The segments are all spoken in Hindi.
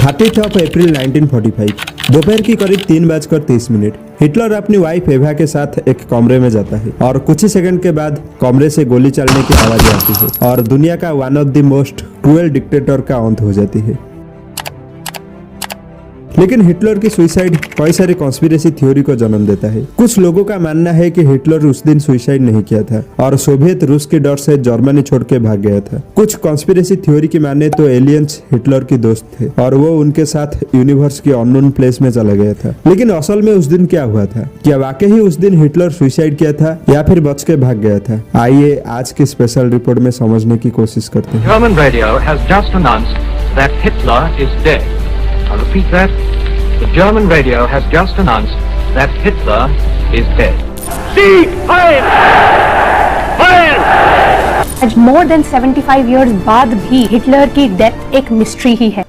30 अप्रैल 1945 दोपहर की करीब 3:30 हिटलर अपनी वाइफ एवा के साथ एक कमरे में जाता है और कुछ ही सेकंड के बाद कमरे से गोली चलने की आवाज आती है और दुनिया का one of the most cruel dictator का अंत हो जाती है। लेकिन हिटलर की सुसाइड कई सारी कॉन्स्पिरेसी थ्योरी को जन्म देता है। कुछ लोगों का मानना है कि हिटलर उस दिन सुसाइड नहीं किया था और सोवियत रूस के डर से जर्मनी छोड़ के भाग गया था। कुछ कॉन्स्पिरेसी थ्योरी की माने तो एलियंस हिटलर की दोस्त थे और वो उनके साथ यूनिवर्स की अननोन प्लेस में चला गया था। लेकिन असल में उस दिन क्या हुआ था? क्या वाकई ही उस दिन हिटलर सुसाइड किया था या फिर बच के भाग गया था? आइए आज की स्पेशल रिपोर्ट में समझने की कोशिश करते हैं। German radio has just announced that Hitler is dead. I repeat that. The German radio has just announced that Hitler is dead. Sieg heil! Heil! आज more than 75 years बाद भी हिटलर की डेथ एक मिस्ट्री ही है।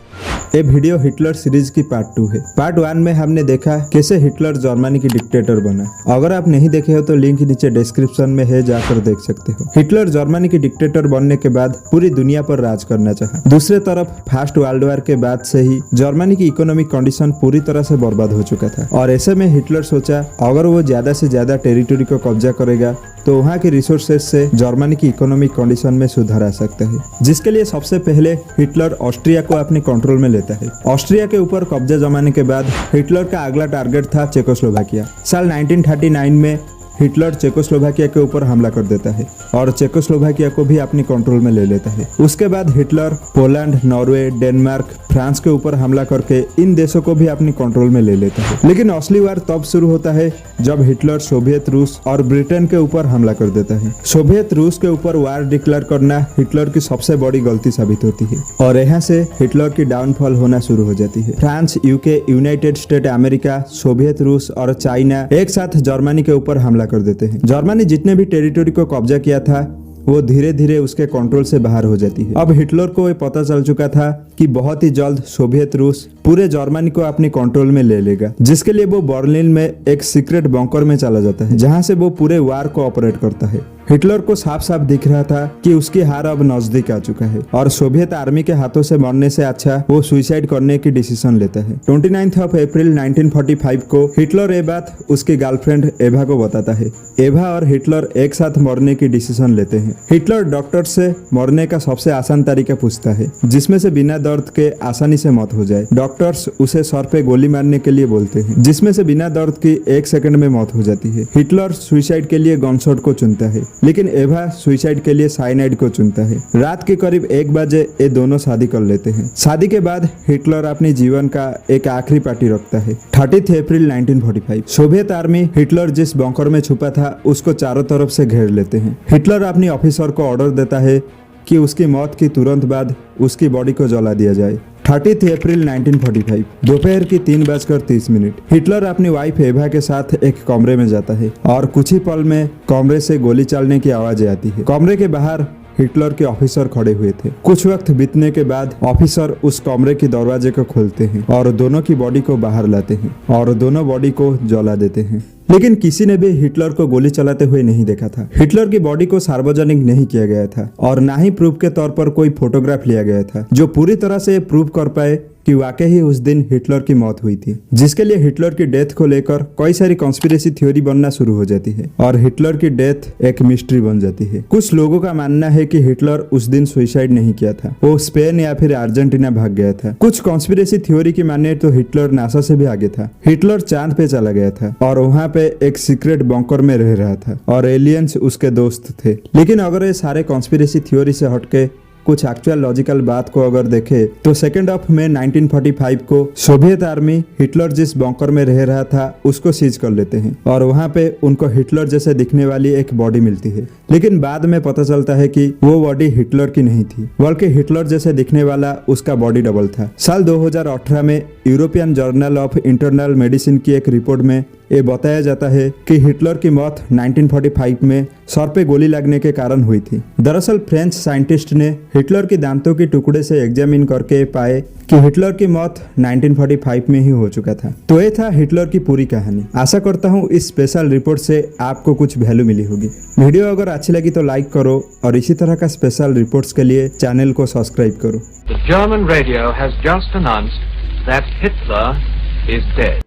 ये वीडियो हिटलर सीरीज की पार्ट 2 है। पार्ट 1 में हमने देखा कैसे हिटलर जर्मनी की डिक्टेटर बना। अगर आप नहीं देखे हो तो लिंक नीचे डिस्क्रिप्शन में है, जाकर देख सकते हो। हिटलर जर्मनी की डिक्टेटर बनने के बाद पूरी दुनिया पर राज करना चाहा। दूसरे तरफ फर्स्ट वर्ल्ड वॉर के बाद से ही जर्मनी की इकोनॉमिक कंडीशन पूरी तरह से बर्बाद हो चुका था और ऐसे में हिटलर सोचा अगर वो ज्यादा से ज्यादा टेरिटोरी को कब्जा करेगा तो वहाँ के रिसोर्सेज से जर्मनी की इकोनॉमिक कंडीशन में सुधार आ सकता है, जिसके लिए सबसे पहले हिटलर ऑस्ट्रिया को अपने कंट्रोल में लेता है। ऑस्ट्रिया के ऊपर कब्जा जमाने के बाद हिटलर का अगला टारगेट था चेकोस्लोवाकिया। साल 1939 में हिटलर चेकोस्लोवाकिया के ऊपर हमला कर देता है और चेकोस्लोवाकिया को भी अपनी कंट्रोल में ले लेता है। उसके बाद Hitler Poland, Norway, Denmark, France के ऊपर हमला करके इन देशों को भी अपनी कंट्रोल में ले लेता है। लेकिन असली वार तब शुरू होता है जब हिटलर सोवियत रूस और ब्रिटेन के ऊपर हमला कर देता है। सोवियत रूस के ऊपर वार डिक्लेयर करना हिटलर की सबसे बड़ी गलती साबित होती है और यहाँ से हिटलर की डाउनफॉल होना शुरू हो जाती है। France, UK, United state America, Soviet रूस और चाइना एक साथ जर्मनी के ऊपर हमला कर देते हैं। जर्मनी जितने भी टेरिटोरी को कब्जा किया था वो धीरे धीरे उसके कंट्रोल से बाहर हो जाती है। अब हिटलर को ये पता चल चुका था कि बहुत ही जल्द सोवियत रूस पूरे जर्मनी को अपने कंट्रोल में ले लेगा, जिसके लिए वो बर्लिन में एक सीक्रेट बंकर में चला जाता है जहां से वो पूरे वार को ऑपरेट करता है। हिटलर को साफ साफ दिख रहा था कि उसकी हार अब नजदीक आ चुका है और सोवियत आर्मी के हाथों से मरने से अच्छा वो सुसाइड करने की डिसीजन लेता है। 29 अप्रैल 1945 को हिटलर ये बात उसकी गर्लफ्रेंड एवा को बताता है। एवा और हिटलर एक साथ मरने की डिसीजन लेते हैं। हिटलर डॉक्टर से मरने का सबसे आसान तरीका पूछता है जिसमें से बिना दर्द के आसानी से मौत हो जाए। डॉक्टर्स उसे सर पे गोली मारने के लिए बोलते हैं जिसमें से बिना दर्द की 1 सेकंड में मौत हो जाती है। हिटलर सुसाइड के लिए गनशॉट को चुनता है लेकिन एवा सुसाइड के लिए साइनाइड को चुनता है। रात के करीब 1 बजे ये दोनों शादी कर लेते हैं। शादी के बाद हिटलर अपने जीवन का एक आखिरी पार्टी रखता है। 30 अप्रैल 1945 सोवियत आर्मी हिटलर जिस बंकर में छुपा था उसको चारों तरफ से घेर लेते हैं। हिटलर अपने ऑफिसर को ऑर्डर देता है कि उसकी मौत की तुरंत बाद उसकी बॉडी को जला दिया जाए। 30 अप्रैल 1945 दोपहर की 3:30 हिटलर अपनी वाइफ एवा के साथ एक कमरे में जाता है और कुछ ही पल में कमरे से गोली चलने की आवाज आती है। कमरे के बाहर हिटलर के ऑफिसर खड़े हुए थे। कुछ वक्त बीतने के बाद ऑफिसर उस कमरे के दरवाजे को खोलते हैं और दोनों की बॉडी को बाहर लाते हैं और दोनों बॉडी को जला देते हैं। लेकिन किसी ने भी हिटलर को गोली चलाते हुए नहीं देखा था। हिटलर की बॉडी को सार्वजनिक नहीं किया गया था और ना ही प्रूफ के तौर पर कोई फोटोग्राफ लिया गया था जो पूरी तरह से प्रूव कर पाए कि वाकई ही उस दिन हिटलर की मौत हुई थी, जिसके लिए हिटलर की डेथ को लेकर कई सारी कॉन्स्पिरेसी थ्योरी बनना शुरू हो जाती है और हिटलर की डेथ एक मिस्ट्री बन जाती है। कुछ लोगों का मानना है कि हिटलर उस दिन सुसाइड नहीं किया था, वो स्पेन या फिर अर्जेंटीना भाग गया था। कुछ कॉन्स्पिरेसी थ्योरी की माने तो हिटलर नासा से भी आगे था। हिटलर चांद पे चला गया था और वहाँ पे एक सीक्रेट बंकर में रह रहा था और एलियंस उसके दोस्त थे। लेकिन अगर ये सारे कॉन्स्पिरेसी थ्योरी से हटके कुछ एक्चुअल लॉजिकल बात को अगर देखे तो 2 मई 1945 को सोवियत आर्मी हिटलर जिस बंकर में रह रहा था उसको सीज कर लेते हैं और वहाँ पे उनको हिटलर जैसे दिखने वाली एक बॉडी मिलती है। लेकिन बाद में पता चलता है कि वो बॉडी हिटलर की नहीं थी बल्कि हिटलर जैसे दिखने वाला उसका बॉडी डबल था। साल 2018 में European journal of internal medicine की एक रिपोर्ट में ये बताया जाता है कि हिटलर की मौत 1945 में सर पे गोली लगने के कारण हुई थी। दरअसल फ्रेंच साइंटिस्ट ने हिटलर के दांतों के टुकड़े से एग्जामिन करके पाए कि हिटलर की मौत 1945 में ही हो चुका था। तो ये था हिटलर की पूरी कहानी। आशा करता हूँ इस स्पेशल रिपोर्ट से आपको कुछ वैल्यू मिली होगी। वीडियो अगर अच्छी लगी तो लाइक करो और इसी तरह का स्पेशल रिपोर्ट्स के लिए चैनल को सब्सक्राइब करो। The German radio has just announced that Hitler is dead.